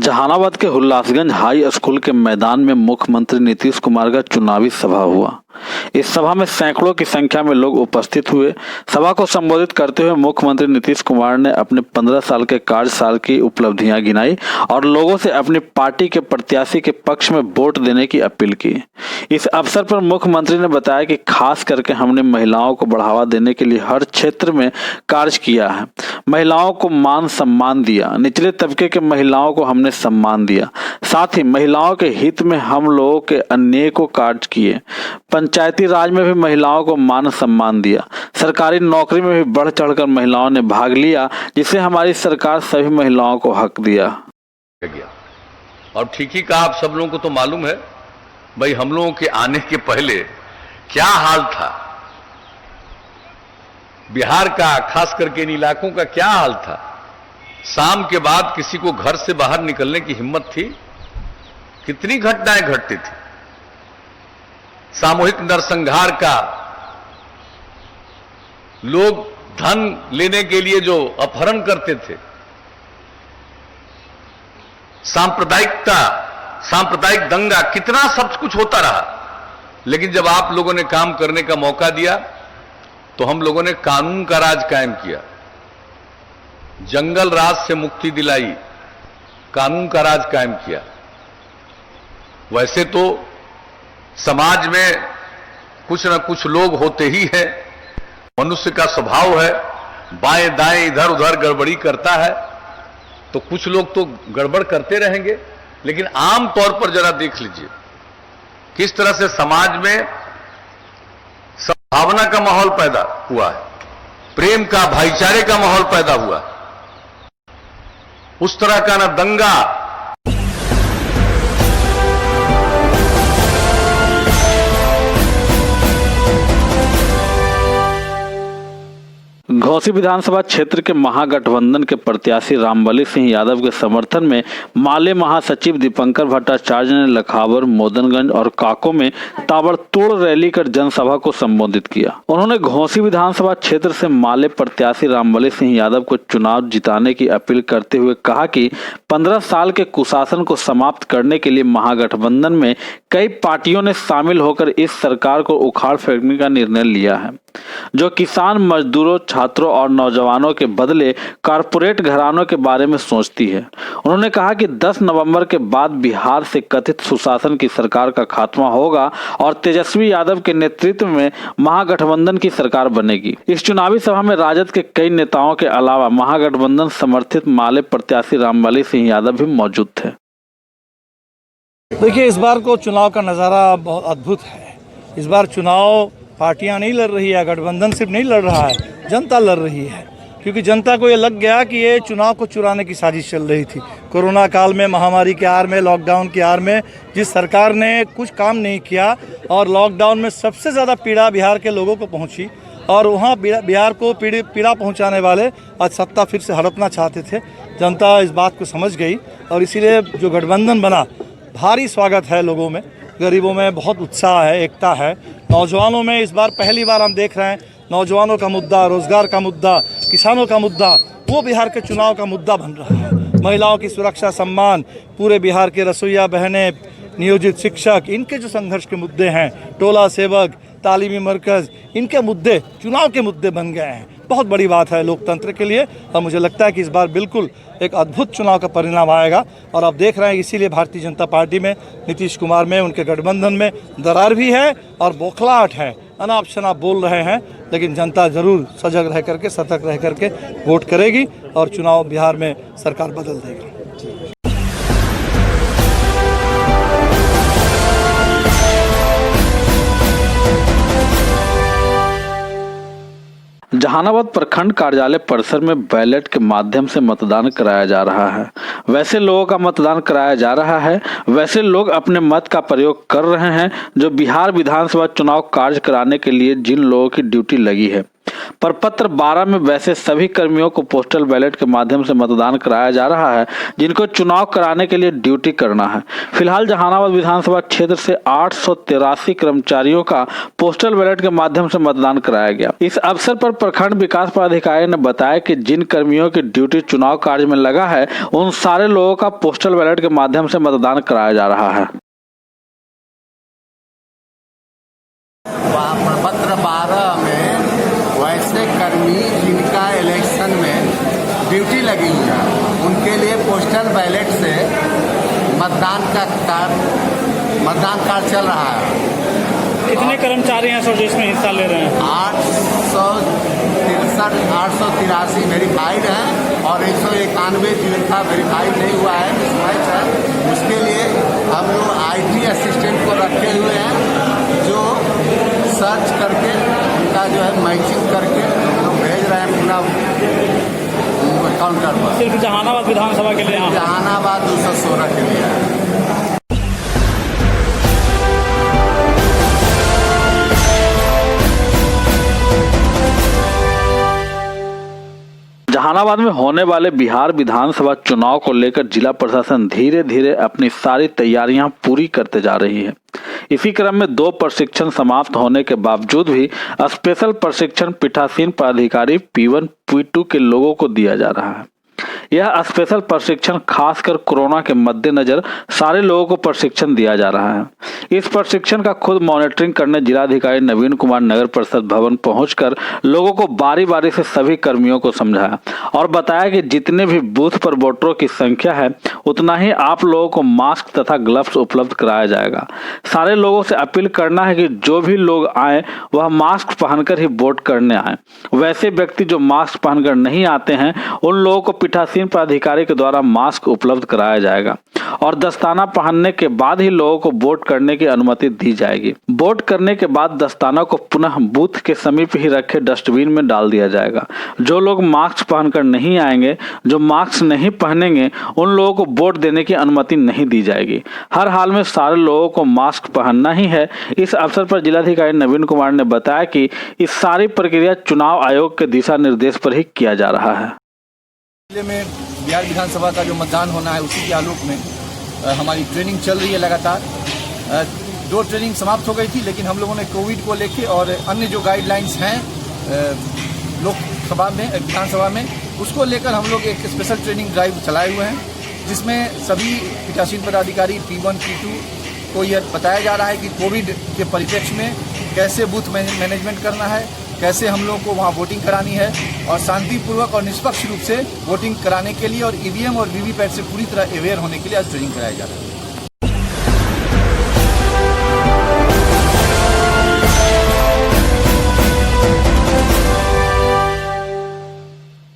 जहानाबाद के Hulasganj high school के मैदान में मुख्यमंत्री नीतीश कुमार का चुनावी सभा हुआ। इस सभा में सैकड़ों की संख्या में लोग उपस्थित हुए। सभा को संबोधित करते हुए मुख्यमंत्री नीतीश कुमार ने अपने 15 साल के कार्यकाल की उपलब्धियां गिनाई और लोगों से अपनी पार्टी के प्रत्याशी के पक्ष में वोट देने की अपील की। इस अवसर पर मुख्यमंत्री ने बताया कि खास करके हमने महिलाओं को बढ़ावा देने के लिए हर क्षेत्र में कार्य किया है। महिलाओं को मान सम्मान दिया, निचले तबके के महिलाओं को हमने सम्मान दिया, साथ ही महिलाओं के हित में हम लोगों के अनेकों कार्य किए। पंचायती राज में भी महिलाओं को मान सम्मान दिया। सरकारी नौकरी में भी बढ़ चढ़कर महिलाओं ने भाग लिया, जिससे हमारी सरकार सभी महिलाओं को हक दिया। और ठीक ही कहा, आप सब लोगों को तो मालूम है भाई, हम लोगों के आने के पहले क्या हाल था बिहार का, खास करके इन इलाकों का क्या हाल था। शाम के बाद किसी को घर से बाहर निकलने की हिम्मत थी? कितनी घटनाएं घटती थी। सामूहिक नरसंहार का, लोग धन लेने के लिए जो अपहरण करते थे, सांप्रदायिक दंगा, कितना सब कुछ होता रहा। लेकिन जब आप लोगों ने काम करने का मौका दिया तो हम लोगों ने कानून का राज कायम किया, जंगल राज से मुक्ति दिलाई, कानून का राज कायम किया। वैसे तो समाज में कुछ न कुछ लोग होते ही हैं, मनुष्य का स्वभाव है, बाएं दाएं इधर उधर गड़बड़ी करता है, तो कुछ लोग तो गड़बड़ करते रहेंगे। लेकिन आम तौर पर जरा देख लीजिए किस तरह से समाज में सद्भावना का माहौल पैदा हुआ है, प्रेम का, भाईचारे का माहौल पैदा हुआ है। उस तरह का ना दंगा, घोसी विधानसभा क्षेत्र के महागठबंधन के प्रत्याशी रामबली सिंह यादव के समर्थन में माले महासचिव दीपंकर भट्टाचार्य ने लखावर, मोदनगंज और काको में ताबड़तोड़ रैली कर जनसभा को संबोधित किया। उन्होंने घोसी विधानसभा क्षेत्र से माले प्रत्याशी रामबली सिंह यादव को चुनाव जिताने की अपील करते हुए कहा कि 15 साल के कुशासन को समाप्त करने के लिए महागठबंधन में कई पार्टियों ने शामिल होकर इस सरकार को उखाड़ फेंकने का निर्णय लिया है, जो किसान, मजदूरों, छात्रों और नौजवानों के बदले कारपोरेट घरानों के बारे में सोचती है। उन्होंने कहा कि 10 नवंबर के बाद बिहार से कथित सुशासन की सरकार का खात्मा होगा और तेजस्वी यादव के नेतृत्व में महागठबंधन की सरकार बनेगी। इस चुनावी सभा में राजद के कई नेताओं के अलावा महागठबंधन समर्थित माले प्रत्याशी रामबली सिंह यादव भी मौजूद थे। देखिए, इस बार को चुनाव का नज़ारा बहुत अद्भुत है। इस बार चुनाव पार्टियां नहीं लड़ रही है, गठबंधन सिर्फ नहीं लड़ रहा है, जनता लड़ रही है। क्योंकि जनता को ये लग गया कि ये चुनाव को चुराने की साजिश चल रही थी। कोरोना काल में, महामारी के आड़ में, लॉकडाउन के आड़ में जिस सरकार ने कुछ काम नहीं किया और लॉकडाउन में सबसे ज़्यादा पीड़ा बिहार के लोगों को पहुंची और वहाँ बिहार को पीड़ा पहुँचाने वाले आज सत्ता फिर से हड़पना चाहते थे। जनता इस बात को समझ गई और इसीलिए जो गठबंधन बना, भारी स्वागत है लोगों में। गरीबों में बहुत उत्साह है, एकता है। नौजवानों में इस बार पहली बार हम देख रहे हैं, नौजवानों का मुद्दा, रोजगार का मुद्दा, किसानों का मुद्दा, वो बिहार के चुनाव का मुद्दा बन रहा है। महिलाओं की सुरक्षा, सम्मान, पूरे बिहार के रसोइया बहनें, नियोजित शिक्षक, इनके जो संघर्ष के मुद्दे हैं, टोला सेवक, तालीमी मरकज़, इनके मुद्दे चुनाव के मुद्दे बन गए हैं। बहुत बड़ी बात है लोकतंत्र के लिए और मुझे लगता है कि इस बार बिल्कुल एक अद्भुत चुनाव का परिणाम आएगा। और आप देख रहे हैं, इसीलिए भारतीय जनता पार्टी में, नीतीश कुमार में, उनके गठबंधन में दरार भी है और बौखलाहट है। अनाप शनाप बोल रहे हैं, लेकिन जनता जरूर सजग रह करके, सतर्क रह करके वोट करेगी और चुनाव बिहार में सरकार बदल देगी। जहानाबाद प्रखंड कार्यालय परिसर में बैलेट के माध्यम से मतदान कराया जा रहा है। वैसे लोगों का मतदान कराया जा रहा है, वैसे लोग अपने मत का प्रयोग कर रहे हैं जो बिहार विधानसभा चुनाव कार्य कराने के लिए जिन लोगों की ड्यूटी लगी है। प्रपत्र 12 में वैसे सभी कर्मियों को पोस्टल बैलेट के माध्यम से मतदान कराया जा रहा है जिनको चुनाव कराने के लिए ड्यूटी करना है। फिलहाल जहानाबाद विधानसभा क्षेत्र से 883 कर्मचारियों का पोस्टल बैलेट के माध्यम से मतदान कराया गया। इस अवसर पर प्रखंड विकास पदाधिकारी ने बताया कि जिन कर्मियों की ड्यूटी चुनाव कार्य में लगा है उन सारे लोगों का पोस्टल बैलेट के माध्यम से मतदान कराया जा रहा है। प्रपत्र 12 में वैसे कर्मी जिनका इलेक्शन में ड्यूटी लगी हुई है उनके लिए पोस्टल बैलेट से मतदान कार्ड चल रहा है। कितने कर्मचारी हैं सर जो इसमें हिस्सा ले रहे हैं? 883 वेरीफाइड हैं और 191 जिनका वेरीफाइड नहीं हुआ है मिसमैच है, उसके लिए हम लोग IT असिस्टेंट को रखे हुए हैं जो सर्च करके उनका जो है मैचिंग करके हम लोग भेज रहे हैं पूरा काउंटर पर। सिर्फ जहानाबाद विधानसभा के लिए? जहानाबाद 216 के लिए है। जहानाबाद में होने वाले बिहार विधानसभा चुनाव को लेकर जिला प्रशासन धीरे धीरे अपनी सारी तैयारियां पूरी करते जा रही है। इसी क्रम में 2 प्रशिक्षण समाप्त होने के बावजूद भी स्पेशल प्रशिक्षण पीठासीन पदाधिकारी P1 P2 के लोगों को दिया जा रहा है। यह स्पेशल प्रशिक्षण खासकर कोरोना के मद्देनजर सारे लोगों को प्रशिक्षण दिया जा रहा है। इस प्रशिक्षण का खुद मॉनिटरिंग करने जिलाधिकारी नवीन कुमार नगर परिषद भवन पहुंचकर लोगों को बारी बारी से सभी कर्मियों को समझाया और बताया कि जितने भी बूथ पर वोटरों की संख्या है उतना ही आप लोगों को मास्क तथा ग्लव्स उपलब्ध कराया जाएगा। सारे लोगों से अपील करना है कि जो भी लोग आए वह मास्क पहनकर ही वोट करने आए। वैसे व्यक्ति जो मास्क पहनकर नहीं आते हैं उन लोगों को पीठासीन पदाधिकारी के द्वारा मास्क उपलब्ध कराया जाएगा और दस्ताना पहनने के बाद ही लोगों को वोट करने की अनुमति दी जाएगी। वोट करने के बाद दस्ताना को पुनः बूथ के समीप ही रखे डस्टबिन में डाल दिया जाएगा। जो लोग मास्क पहनकर नहीं आएंगे, जो मास्क नहीं पहनेंगे, उन लोगों को वोट देने की अनुमति नहीं दी जाएगी। हर हाल में सारे लोगों को मास्क पहनना ही है। इस अवसर पर जिलाधिकारी नवीन कुमार ने बताया कि इस सारी प्रक्रिया चुनाव आयोग के दिशा निर्देश पर ही किया जा रहा है। जिले में बिहार विधानसभा का जो मतदान होना है उसी के आलोक में हमारी ट्रेनिंग चल रही है लगातार। 2 ट्रेनिंग समाप्त हो गई थी, लेकिन हम लोगों ने कोविड को लेके और अन्य जो गाइडलाइंस हैं लोकसभा में विधानसभा में उसको लेकर हम लोग एक स्पेशल ट्रेनिंग ड्राइव चलाए हुए हैं, जिसमें सभी पीठासीन पदाधिकारी P1 P2 को यह बताया जा रहा है कि कोविड के परिप्रेक्ष्य में कैसे बूथ मैनेजमेंट करना है, कैसे हम लोगों को वहाँ वोटिंग करानी है और शांतिपूर्वक और निष्पक्ष रूप से वोटिंग कराने के लिए और EVM और VVPैट से पूरी तरह अवेयर होने के लिए आज ट्रेनिंग कराया जा रहा है।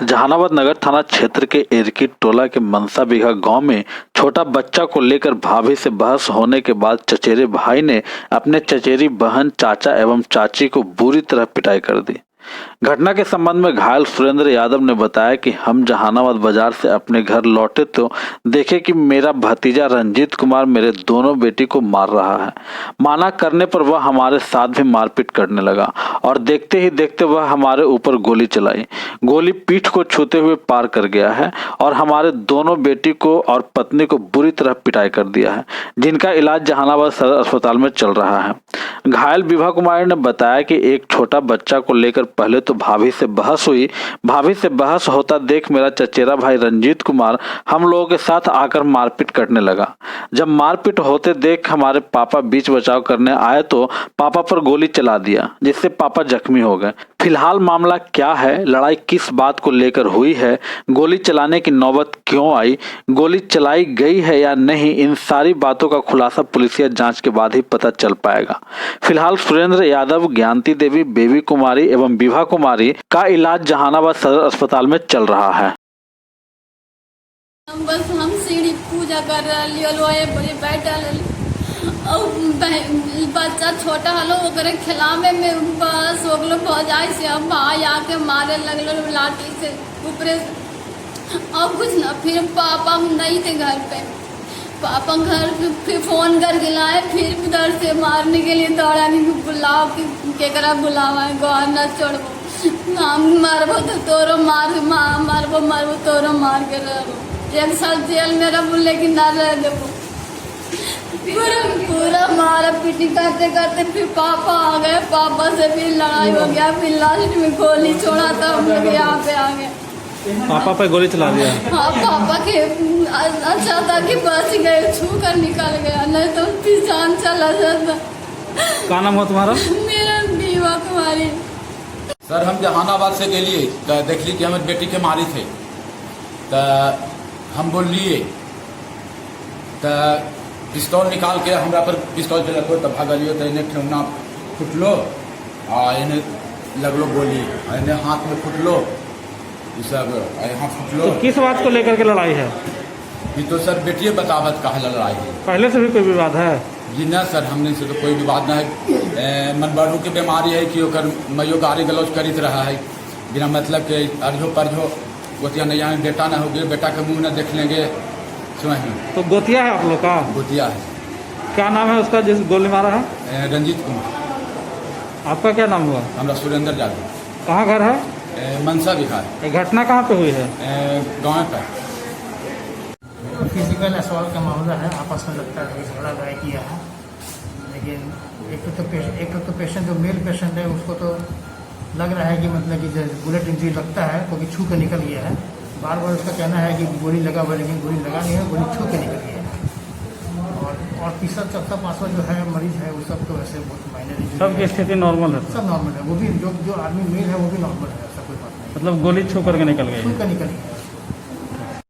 जहानाबाद नगर थाना क्षेत्र के एरकी टोला के मनसा बिघा गांव में छोटा बच्चा को लेकर भाभी से बहस होने के बाद चचेरे भाई ने अपने चचेरी बहन, चाचा एवं चाची को बुरी तरह पिटाई कर दी। घटना के संबंध में घायल सुरेंद्र यादव ने बताया कि हम जहानाबाद बाजार से अपने घर लौटे तो देखे कि मेरा भतीजा रंजीत कुमार मेरे दोनों बेटी को मार रहा है। माना करने पर वह हमारे साथ भी मारपीट करने लगा और देखते ही देखते वह हमारे ऊपर गोली चलाई। गोली पीठ को छूते हुए पार कर गया है और हमारे दोनों बेटी को और पत्नी को बुरी तरह पिटाई कर दिया है, जिनका इलाज जहानाबाद सदर अस्पताल में चल रहा है। घायल विभा कुमारी ने बताया कि एक छोटा बच्चा को लेकर पहले तो भाभी से बहस हुई। भाभी से बहस होता देख मेरा चचेरा भाई रंजीत कुमार हम लोगों के साथ आकर मारपीट करने लगा। जब मारपीट होते देख हमारे पापा बीच बचाव करने आए तो पापा पर गोली चला दिया, जिससे पापा जख्मी हो गए। फिलहाल मामला क्या है, लड़ाई किस बात को लेकर हुई है, गोली चलाने की नौबत क्यों आई, गोली चलाई गई है या नहीं, इन सारी बातों का खुलासा पुलिसिया जांच के बाद ही पता चल पाएगा। फिलहाल सुरेंद्र यादव, ज्ञानती देवी, बेबी कुमारी एवं विभा कुमारी का इलाज जहानाबाद सदर अस्पताल में चल रहा है। बस हम सीढ़ी पूजा कर रहे बैठल और बच्चा छोटा हलो ओकरे खिलावे में बस ओगलो भजाई से अब भाई आके मारे लगलो लाठी से ऊपरे। अब कुछ ना, फिर पापा नहीं थे घर पे, पापा घर फिर फोन कर दिलाए, फिर उधर से मारने के लिए दौड़ा नहीं, बुलाओ कि केकरा बुलावा है, गौर न छोड़ो। हम मारबो तो तोरो मारबो तोरो मार के रहो। 1 साल जेल में रहूँ लेकिन ना रह देबो। पूरा मारा पीटी करते करते फिर पापा आ गए, पापा से भी लड़ाई हो गया, फिर लास्ट में गोली छोड़ा तो हम लोग यहाँ पे आ गए। पापा पे गोली चला दिया? हाँ, पापा के अच्छा था कि बच गए, छू कर निकल गया, नहीं तो फिर जान चला जाता। क्या नाम हो तुम्हारा? मेरा दीवा कुमारी। सर हम जहानाबाद से गेलिए तो देखली कि हमारे बेटी के मारी थे, तो हम बोलिए तो पिस्तौल निकाल के हमरा पर पिस्तौल चलको तो भागलियो, तो इन्हें ठेहुना फुटलो और इन्हें लगलो गोली, इन्हें हाथ में फुटलो, ये सब यहाँ फुटलो। तो किस बात को लेकर के लड़ाई है? ये तो सर बेटिए बतावत कहा लड़ाई है। पहले से भी कोई विवाद है? जी ना सर, हमने से तो कोई विवाद ना है। मनबाड़ू की बीमारी है कि ओकर मयो गाड़ी गलौज करीत रहा है बिना मतलब के, अर्झो परझो गोतिया नहीं आए, बेटा ना हो गए, बेटा के मुंह न देख लेंगे स्वयं। तो गोतिया है आप लोग का? गोतिया है। क्या नाम है उसका जिस गोली मारा है? रंजीत कुमार। आपका क्या नाम हुआ? हमारा सुरेंद्र यादव। कहाँ घर है? मनसा विहार। ये घटना कहाँ पे हुई है? गाँव पर। फिजिकल असॉल्ट का मामला है, आपस में लगता है झगड़ा लड़ाई किया है, लेकिन एक तो पेशेंट जो मेल पेशेंट है उसको तो लग रहा है कि मतलब कि जब बुलेट इंजरी लगता है तो छू के निकल गया है। बार बार उसका कहना है कि गोली लगा हुआ, लेकिन गोली लगा नहीं है, गोली छू के निकल गया है। और तीसरा चौथा पांचवा जो है मरीज है वो सब तो वैसे बहुत माइनर इंजरी, सबकी स्थिति नॉर्मल है? सब नॉर्मल है। वो भी जो आदमी मेल है वो भी नॉर्मल है, ऐसा कोई बात नहीं। मतलब गोली छू करके निकल गई? छू के निकल गया।